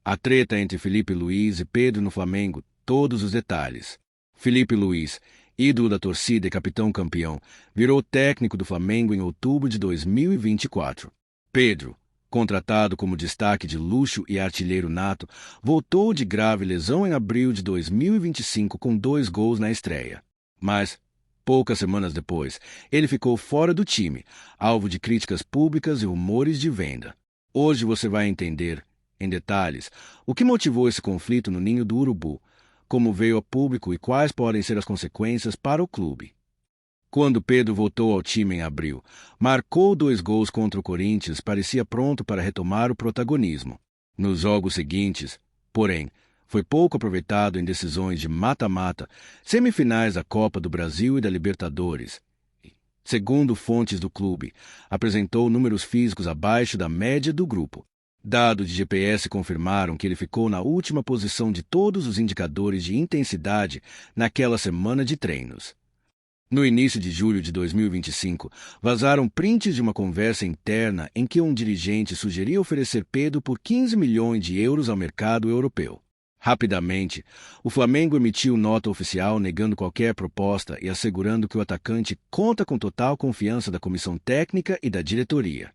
A treta entre Felipe Luiz e Pedro no Flamengo, todos os detalhes. Felipe Luiz, ídolo da torcida e capitão campeão, virou técnico do Flamengo em outubro de 2024. Pedro, contratado como destaque de luxo e artilheiro nato, voltou de grave lesão em abril de 2025 com 2 gols na estreia. Mas, poucas semanas depois, ele ficou fora do time, alvo de críticas públicas e rumores de venda. Hoje você vai entender, em detalhes, o que motivou esse conflito no Ninho do Urubu, como veio a público e quais podem ser as consequências para o clube. Quando Pedro voltou ao time em abril, marcou 2 gols contra o Corinthians, parecia pronto para retomar o protagonismo. Nos jogos seguintes, porém, foi pouco aproveitado em decisões de mata-mata, semifinais da Copa do Brasil e da Libertadores. Segundo fontes do clube, apresentou números físicos abaixo da média do grupo. Dados de GPS confirmaram que ele ficou na última posição de todos os indicadores de intensidade naquela semana de treinos. No início de julho de 2025, vazaram prints de uma conversa interna em que um dirigente sugeria oferecer Pedro por 15 milhões de euros ao mercado europeu. Rapidamente, o Flamengo emitiu nota oficial negando qualquer proposta e assegurando que o atacante conta com total confiança da comissão técnica e da diretoria.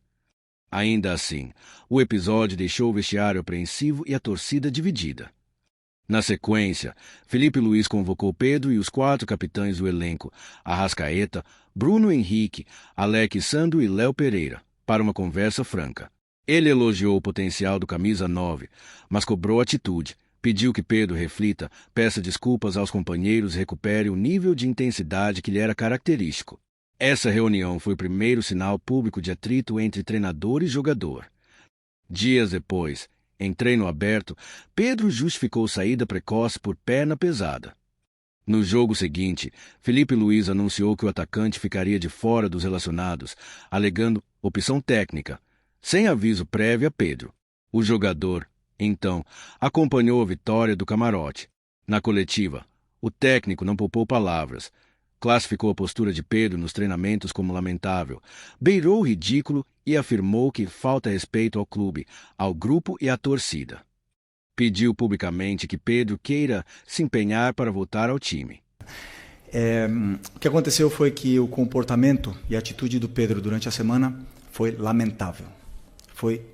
Ainda assim, o episódio deixou o vestiário apreensivo e a torcida dividida. Na sequência, Felipe Luiz convocou Pedro e os 4 capitães do elenco, Arrascaeta, Bruno Henrique, Alex Sandro e Léo Pereira, para uma conversa franca. Ele elogiou o potencial do camisa 9, mas cobrou atitude, pediu que Pedro reflita, peça desculpas aos companheiros e recupere o nível de intensidade que lhe era característico. Essa reunião foi o primeiro sinal público de atrito entre treinador e jogador. Dias depois, em treino aberto, Pedro justificou saída precoce por perna pesada. No jogo seguinte, Felipe Luiz anunciou que o atacante ficaria de fora dos relacionados, alegando opção técnica, sem aviso prévio a Pedro. O jogador, então, acompanhou a vitória do camarote. Na coletiva, o técnico não poupou palavras. Classificou a postura de Pedro nos treinamentos como lamentável, beirou o ridículo e afirmou que falta respeito ao clube, ao grupo e à torcida. Pediu publicamente que Pedro queira se empenhar para voltar ao time. O que aconteceu foi que o comportamento e a atitude do Pedro durante a semana foi lamentável.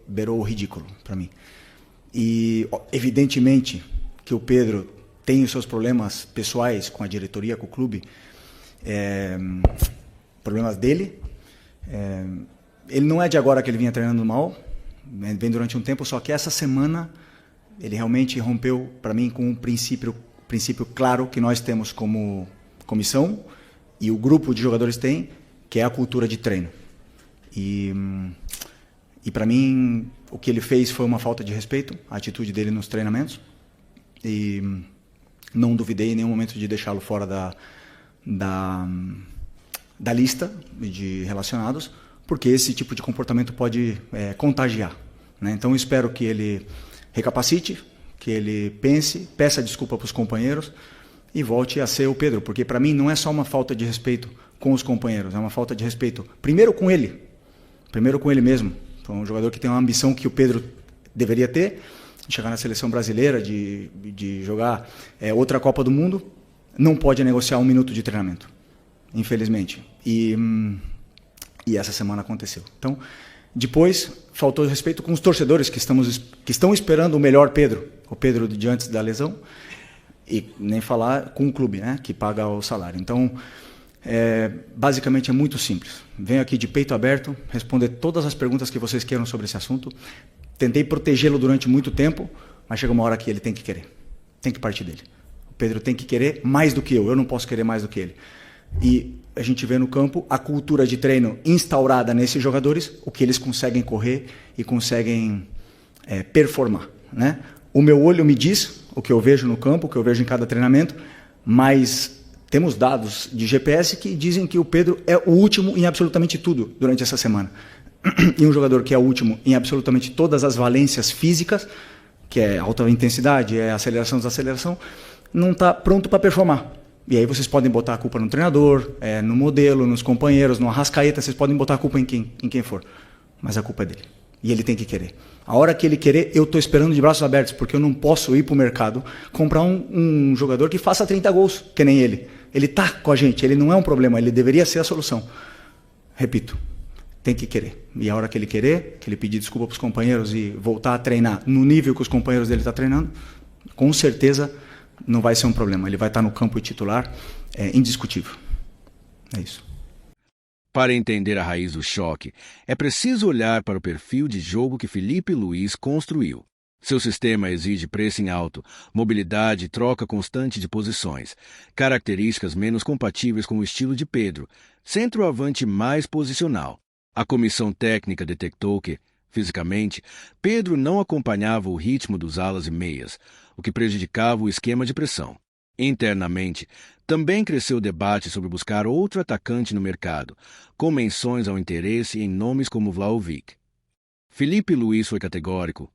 Beirou o ridículo para mim. E, evidentemente, que o Pedro tem os seus problemas pessoais com a diretoria, com o clube, problemas dele. Ele não é de agora que ele vinha treinando mal, vem durante um tempo, só que essa semana ele realmente rompeu para mim com um princípio claro que nós temos como comissão e o grupo de jogadores tem, que é a cultura de treino. E para mim o que ele fez foi uma falta de respeito, a atitude dele nos treinamentos, e não duvidei em nenhum momento de deixá-lo fora da lista de relacionados, porque esse tipo de comportamento pode contagiar, né? Então eu espero que ele recapacite, que ele pense, peça desculpa para os companheiros e volte a ser o Pedro, porque para mim não é só uma falta de respeito com os companheiros, é uma falta de respeito primeiro com ele mesmo. Foi um jogador que tem uma ambição que o Pedro deveria ter, de chegar na seleção brasileira, de jogar outra Copa do Mundo. Não pode negociar 1 minuto de treinamento, infelizmente. E essa semana aconteceu. Então, depois, faltou respeito com os torcedores que estão esperando o melhor Pedro, o Pedro de antes da lesão, e nem falar com o clube, né, que paga o salário. Então, basicamente é muito simples. Venho aqui de peito aberto, responder todas as perguntas que vocês queiram sobre esse assunto. Tentei protegê-lo durante muito tempo, mas chega uma hora que ele tem que querer, tem que partir dele. Pedro tem que querer mais do que eu não posso querer mais do que ele. E a gente vê no campo a cultura de treino instaurada nesses jogadores, o que eles conseguem correr e conseguem performar, né? O meu olho me diz o que eu vejo no campo, o que eu vejo em cada treinamento, mas temos dados de GPS que dizem que o Pedro é o último em absolutamente tudo durante essa semana. E um jogador que é o último em absolutamente todas as valências físicas, que é alta intensidade, é aceleração, desaceleração, não está pronto para performar. E aí vocês podem botar a culpa no treinador, no modelo, nos companheiros, no Arrascaeta, vocês podem botar a culpa em quem for. Mas a culpa é dele. E ele tem que querer. A hora que ele querer, eu estou esperando de braços abertos, porque eu não posso ir para o mercado comprar um jogador que faça 30 gols, que nem ele. Ele está com a gente, ele não é um problema, ele deveria ser a solução. Repito, tem que querer. E a hora que ele querer, que ele pedir desculpa para os companheiros e voltar a treinar no nível que os companheiros dele estão treinando, com certeza não vai ser um problema. Ele vai estar no campo titular, indiscutível. É isso. Para entender a raiz do choque, é preciso olhar para o perfil de jogo que Filipe Luís construiu. Seu sistema exige pressing alto, mobilidade e troca constante de posições, características menos compatíveis com o estilo de Pedro, centroavante mais posicional. A comissão técnica detectou que, fisicamente, Pedro não acompanhava o ritmo dos alas e meias, o que prejudicava o esquema de pressão. Internamente, também cresceu o debate sobre buscar outro atacante no mercado, com menções ao interesse em nomes como Vlahovic. Filipe Luís foi categórico.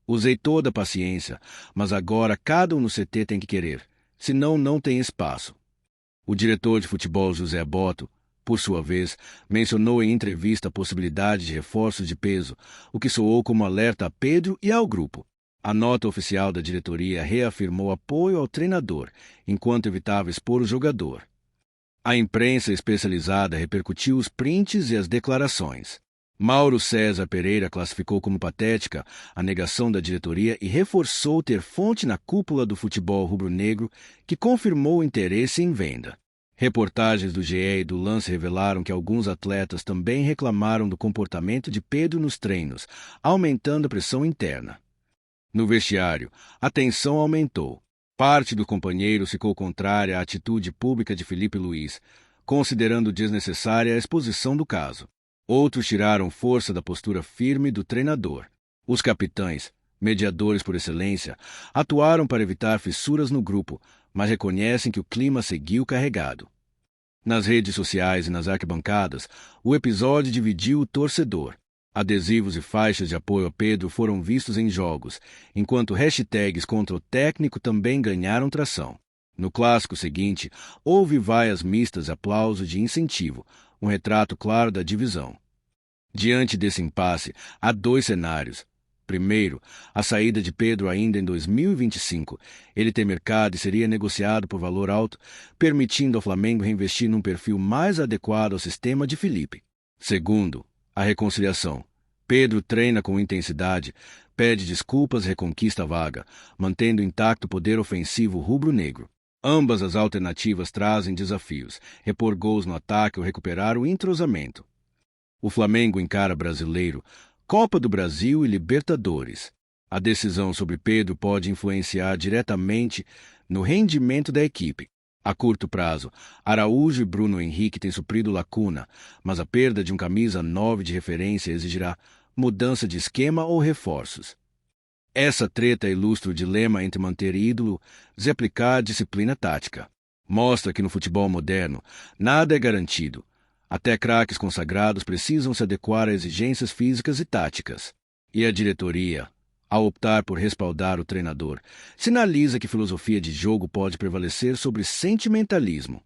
Usei toda a paciência, mas agora cada um no CT tem que querer, senão não tem espaço. O diretor de futebol José Boto, por sua vez, mencionou em entrevista a possibilidade de reforços de peso, o que soou como alerta a Pedro e ao grupo. A nota oficial da diretoria reafirmou apoio ao treinador, enquanto evitava expor o jogador. A imprensa especializada repercutiu os prints e as declarações. Mauro César Pereira classificou como patética a negação da diretoria e reforçou ter fonte na cúpula do futebol rubro-negro que confirmou o interesse em venda. Reportagens do GE e do Lance revelaram que alguns atletas também reclamaram do comportamento de Pedro nos treinos, aumentando a pressão interna. No vestiário, a tensão aumentou. Parte dos companheiros ficou contrária à atitude pública de Filipe Luís, considerando desnecessária a exposição do caso. Outros tiraram força da postura firme do treinador. Os capitães, mediadores por excelência, atuaram para evitar fissuras no grupo, mas reconhecem que o clima seguiu carregado. Nas redes sociais e nas arquibancadas, o episódio dividiu o torcedor. Adesivos e faixas de apoio a Pedro foram vistos em jogos, enquanto hashtags contra o técnico também ganharam tração. No clássico seguinte, houve vaias mistas e aplausos de incentivo, um retrato claro da divisão. Diante desse impasse, há dois cenários. Primeiro, a saída de Pedro ainda em 2025. Ele tem mercado e seria negociado por valor alto, permitindo ao Flamengo reinvestir num perfil mais adequado ao sistema de Filipe. Segundo, a reconciliação. Pedro treina com intensidade, pede desculpas e reconquista a vaga, mantendo intacto o poder ofensivo rubro-negro. Ambas as alternativas trazem desafios, repor gols no ataque ou recuperar o entrosamento. O Flamengo encara Brasileiro, Copa do Brasil e Libertadores. A decisão sobre Pedro pode influenciar diretamente no rendimento da equipe. A curto prazo, Araújo e Bruno Henrique têm suprido lacuna, mas a perda de um camisa 9 de referência exigirá mudança de esquema ou reforços. Essa treta ilustra o dilema entre manter ídolo e aplicar a disciplina tática. Mostra que no futebol moderno, nada é garantido. Até craques consagrados precisam se adequar a exigências físicas e táticas. E a diretoria, ao optar por respaldar o treinador, sinaliza que filosofia de jogo pode prevalecer sobre sentimentalismo.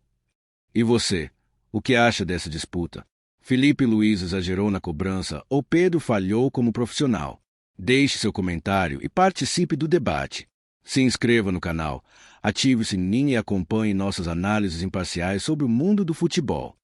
E você, o que acha dessa disputa? Filipe Luís exagerou na cobrança ou Pedro falhou como profissional? Deixe seu comentário e participe do debate. Se inscreva no canal, ative o sininho e acompanhe nossas análises imparciais sobre o mundo do futebol.